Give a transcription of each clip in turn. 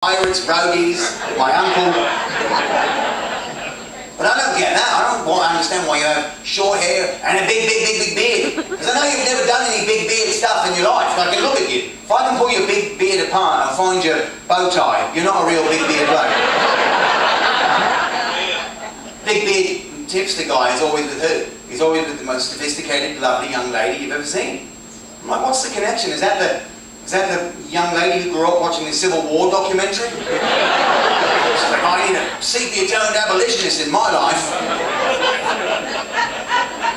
pirates, roadies, my uncle. But I don't get that. I don't understand why you have short hair and a big beard. Because I know you've never done any big beard stuff in your life. I can look at you. If I can pull your big beard apart and find your bow tie, you're not a real big beard bloke. Big beard tipster guy is always with who? He's always with the most sophisticated, lovely young lady you've ever seen. I'm like, what's the connection? Is that the young lady who grew up watching the Civil War documentary? She's like, I need a sepia-toned abolitionist in my life.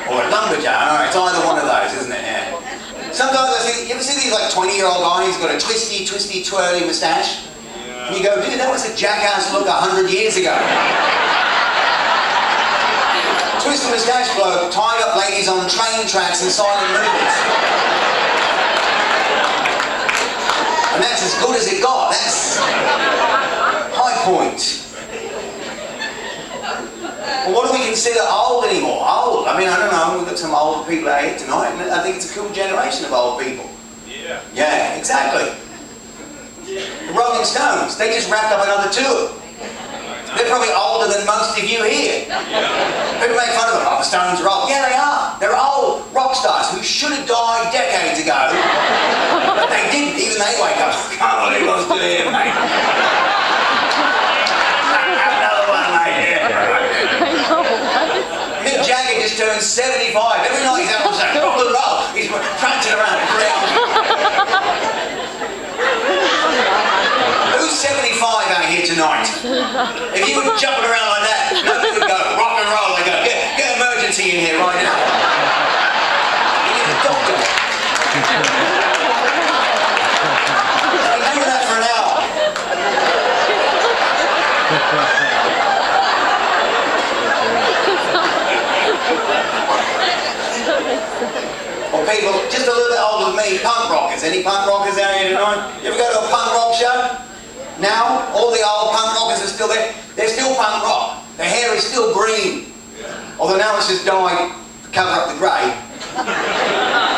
Or a lumberjack. It's either one of those, isn't it? Yeah. Sometimes I think, you ever see these like 20-year-old guy who's got a twisty, twirly moustache? Yeah. And you go, dude, that was a jackass look 100 years ago. Twisted moustache bloke tied up ladies on train tracks in silent movies. And that's as good as it got. That's high point. Well, what do we consider old anymore? Old? I mean, I don't know. We've got some old people out here tonight, and I think it's a cool generation of old people. Yeah. Yeah, exactly. The Rolling Stones, they just wrapped up another tour. They're probably older than most of you here. People make fun of them. Oh, the Stones are old. Yeah, they are. They're old rock stars who should have died decades ago. But they didn't. Even they wake up. Can't believe I was still here, mate. Another one, mate. Mick Jagger just turned 75. Every night he's out on stage, rock and roll. He's prancing around the ground. Who's 75 out here tonight? If you were jumping around like that, nobody would go, rock and roll. They go, get emergency in here right now. You need a doctor. I've been doing that for an hour. Or people just a little bit older than me, punk rockers. Any punk rockers out here tonight? You ever go to a punk rock show? Now, all the old punk rockers are still there. They're still punk rock. Their hair is still green. Although now it's just dyed to cover up the grey.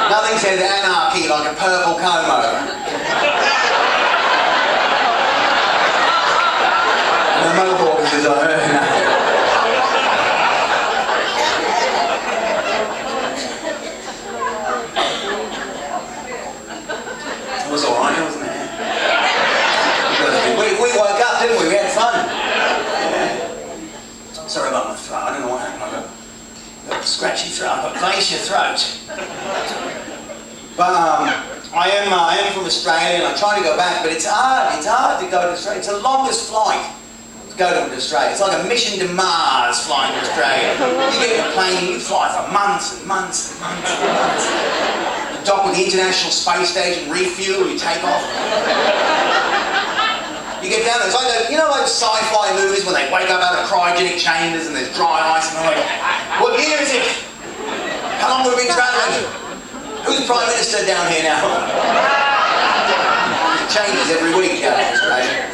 Nothing says anarchy like a purple comb over. And the mohawks is on her now. It was alright, wasn't it? We woke up, didn't we? We had fun. Yeah. Sorry about my throat. I don't know what happened. I've got a scratchy throat. I've got glacier throat. But I am from Australia, and I'm trying to go back. But it's hard. It's hard to go to Australia. It's the longest flight to go to Australia. It's like a mission to Mars flying to Australia. You get in a plane, you fly for months and months and months and months. You dock with the International Space Station, refuel, you take off. You get down there, it's like those, you know those sci-fi movies when they wake up out of cryogenic chambers and there's dry ice and they're like, what year is it? How long have we been travelling? Who's Prime Minister down here now? It changes every week down in Australia.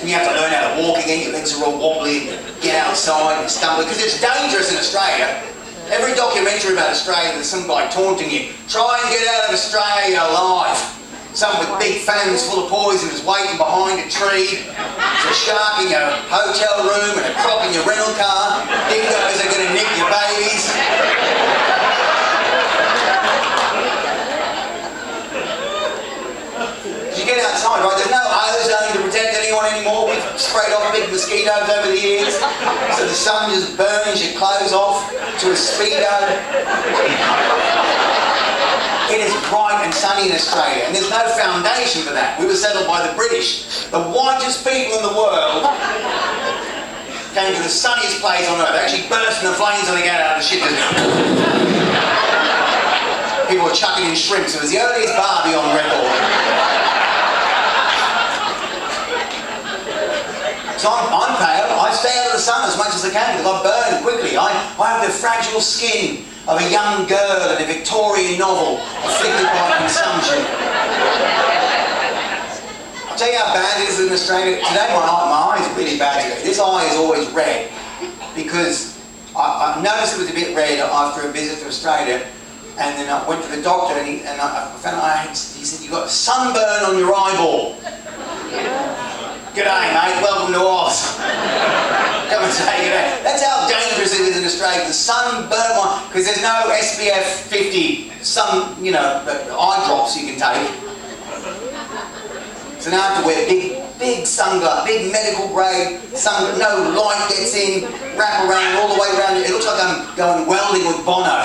And you have to learn how to walk again, your legs are all wobbly, and get outside and stumble, because it's dangerous in Australia. Every documentary about Australia, there's some guy taunting you, try and get out of Australia alive. Some with big fangs full of poison is waiting behind a tree. There's a shark in your hotel room and a croc in your rental car. Dingoes are going to nick your babies. You get outside, right? There's no ozone to protect anyone anymore. We've sprayed off big mosquitoes over the years. So the sun just burns your clothes off to a speedo. It is bright and sunny in Australia, and there's no foundation for that. We were settled by the British. The whitest people in the world came to the sunniest place on earth. They actually burst into flames when they got out of the ship. People were chucking in shrimps. It was the earliest Barbie on record. So I'm pale. I stay out of the sun as much as I can because I burn quickly. I have the fragile skin of a young girl in a Victorian novel afflicted by consumption. I'll tell you how bad it is in Australia. Today my eye is really bad today. This eye is always red because I noticed it was a bit red after a visit to Australia. And then I went to the doctor, and I found out he said, "You've got a sunburn on your eyeball." G'day, mate. Welcome to Oz. Come and say g'day. That's how dangerous it is in Australia. The sunburn one, because there's no SPF 50, eye drops you can take. So now I have to wear big sunglasses, big medical grade sunglasses. No light gets in, wrap around all the way around. It looks like I'm going welding with Bono.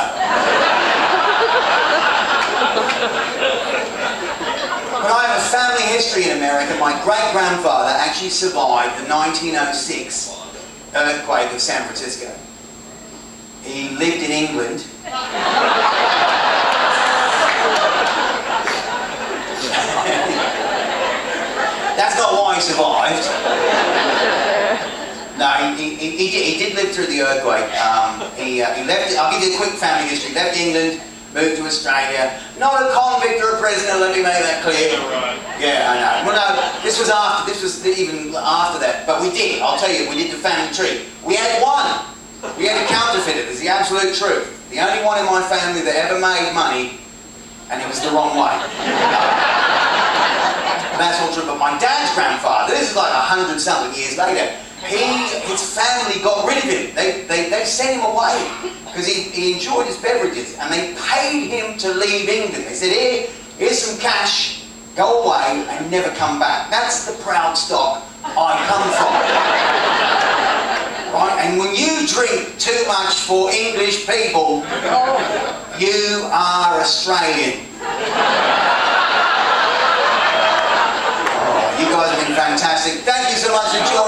But I have a family history in America. My great-grandfather actually survived the 1906 earthquake of San Francisco. He lived in England. That's not why he survived. No, he did live through the earthquake. He left. I'll give you a quick family history. He left England, moved to Australia. Not a convict or a prisoner, let me make that clear. Yeah, I know. Well, no, this was even after that. But we did, I'll tell you, we did the family tree. We had one. We had a counterfeit. It's the absolute truth. The only one in my family that ever made money, and it was the wrong way. That's all true. But my dad's grandfather, this is like 100-something years later, his family got rid of him. They sent him away because he enjoyed his beverages, and they paid him to leave England. They said, here's some cash, go away and never come back. That's the proud stock I come from. Right? And when you drink too much for English people, you are Australian. You guys have been fantastic. Thank you so much for joining.